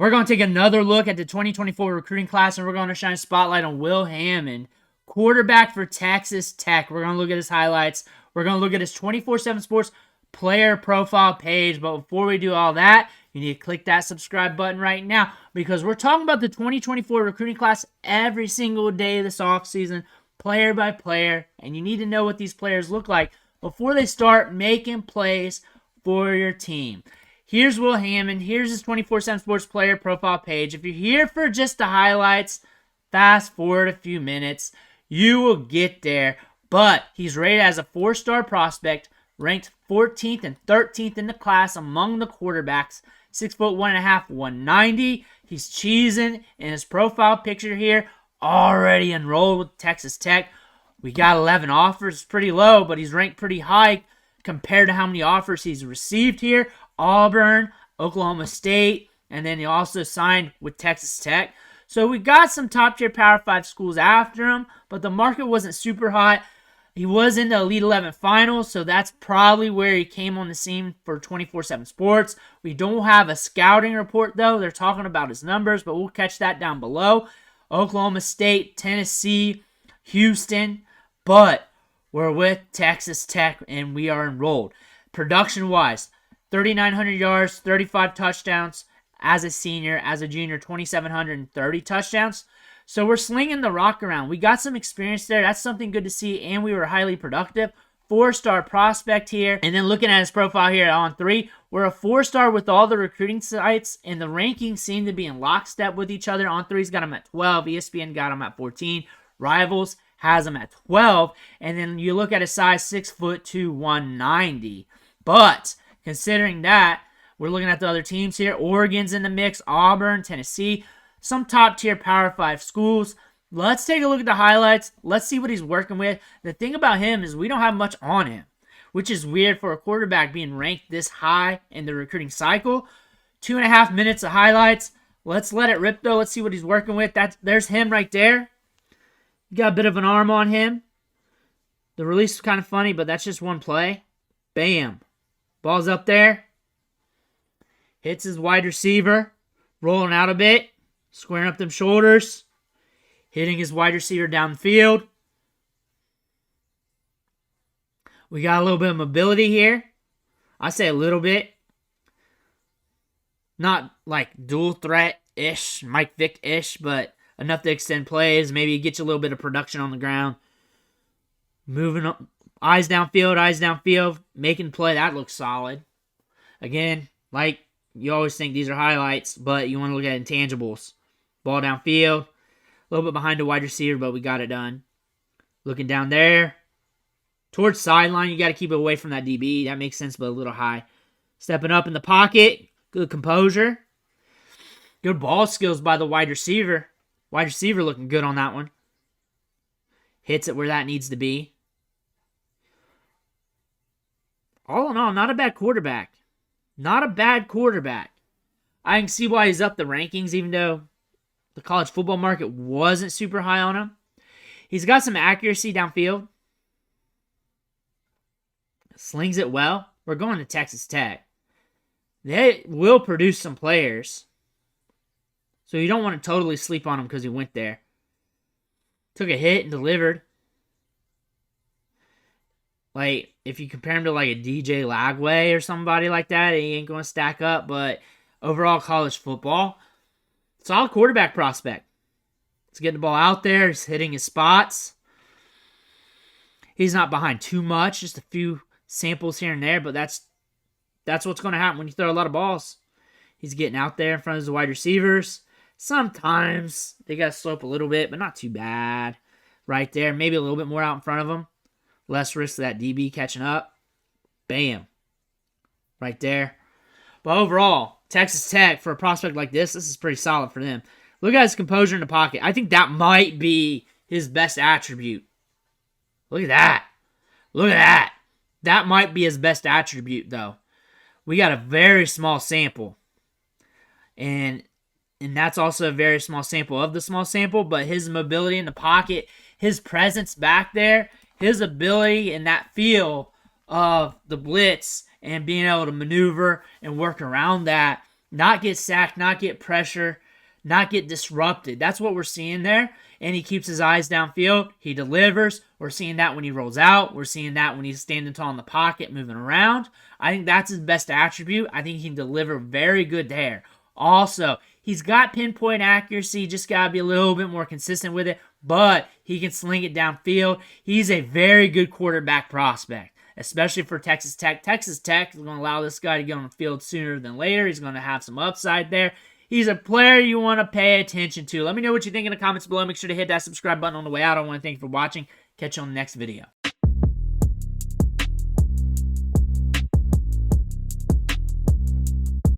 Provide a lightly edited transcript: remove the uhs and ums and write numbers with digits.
We're going to take another look at the 2024 recruiting class, and we're going to shine a spotlight on Will Hammond, quarterback for Texas Tech. We're going to look at his highlights. We're going to look at his 24/7 Sports player profile page. But before we do all that, you need to click that subscribe button right now, because we're talking about the 2024 recruiting class every single day this offseason, player by player, and you need to know what these players look like before they start making plays for your team. Here's Will Hammond. Here's his 24/7 Sports player profile page. If you're here for just the highlights, fast forward a few minutes. You will get there. But he's rated as a 4-star prospect, ranked 14th and 13th in the class among the quarterbacks. 6'1.5", 190. He's cheesing in his profile picture here. Already enrolled with Texas Tech. We got 11 offers. It's pretty low, but he's ranked pretty high compared to how many offers he's received here. Auburn, Oklahoma State, and then he also signed with Texas Tech. So we got some top-tier Power 5 schools after him, but the market wasn't super hot. He was in the Elite 11 finals, so that's probably where he came on the scene for 24/7 Sports. We don't have a scouting report, though. They're talking about his numbers, but we'll catch that down below. Oklahoma State, Tennessee, Houston, but we're with Texas Tech, and we are enrolled. Production-wise, 3,900 yards, 35 touchdowns as a senior. As a junior, 2,730 touchdowns. So we're slinging the rock around. We got some experience there. That's something good to see, and we were highly productive. 4-star prospect here. And then looking at his profile here on 3, we're a 4-star with all the recruiting sites, and the rankings seem to be in lockstep with each other. On 3's got him at 12. ESPN got him at 14. Rivals has him at 12. And then you look at his size, 6'2", 190. But considering that, we're looking at the other teams here. Oregon's in the mix, Auburn, Tennessee, some top-tier Power 5 schools. Let's take a look at the highlights. Let's see what he's working with. The thing about him is we don't have much on him, which is weird for a quarterback being ranked this high in the recruiting cycle. 2.5 minutes of highlights. Let's let it rip, though. Let's see what he's working with. There's him right there. You got a bit of an arm on him. The release is kind of funny, but that's just one play. Bam. Ball's up there. Hits his wide receiver. Rolling out a bit. Squaring up them shoulders. Hitting his wide receiver down the field. We got a little bit of mobility here. I say a little bit. Not like dual threat-ish, Mike Vick-ish, but enough to extend plays. Maybe get you a little bit of production on the ground. Moving up. Eyes downfield, making play. That looks solid. Again, like you always think these are highlights, but you want to look at intangibles. Ball downfield. A little bit behind the wide receiver, but we got it done. Looking down there. Towards sideline, you got to keep it away from that DB. That makes sense, but a little high. Stepping up in the pocket. Good composure. Good ball skills by the wide receiver. Wide receiver looking good on that one. Hits it where that needs to be. All in all, not a bad quarterback. Not a bad quarterback. I can see why he's up the rankings, even though the college football market wasn't super high on him. He's got some accuracy downfield. Slings it well. We're going to Texas Tech. They will produce some players. So you don't want to totally sleep on him because he went there. Took a hit and delivered. Like, if you compare him to like a DJ Lagway or somebody like that, he ain't going to stack up. But overall college football, solid quarterback prospect. He's getting the ball out there. He's hitting his spots. He's not behind too much. Just a few samples here and there. But that's what's going to happen when you throw a lot of balls. He's getting out there in front of his wide receivers. Sometimes they got to slope a little bit, but not too bad. Right there. Maybe a little bit more out in front of him. Less risk of that DB catching up. Bam. Right there. But overall, Texas Tech, for a prospect like this is pretty solid for them. Look at his composure in the pocket. I think that might be his best attribute. Look at that. Look at that. That might be his best attribute, though. We got a very small sample. And that's also a very small sample of the small sample, but his mobility in the pocket, his presence back there, his ability and that feel of the blitz and being able to maneuver and work around that not get sacked, not get pressure, not get disrupted. That's what we're seeing there. And he keeps his eyes downfield. He delivers. We're seeing that when he rolls out. We're seeing that when he's standing tall in the pocket, moving around. I think that's his best attribute. I think he can deliver very good there. Also, he's got pinpoint accuracy. Just got to be a little bit more consistent with it. But he can sling it downfield. He's a very good quarterback prospect, especially for Texas Tech. Texas Tech is going to allow this guy to get on the field sooner than later. He's going to have some upside there. He's a player you want to pay attention to. Let me know what you think in the comments below. Make sure to hit that subscribe button on the way out. I want to thank you for watching. Catch you on the next video.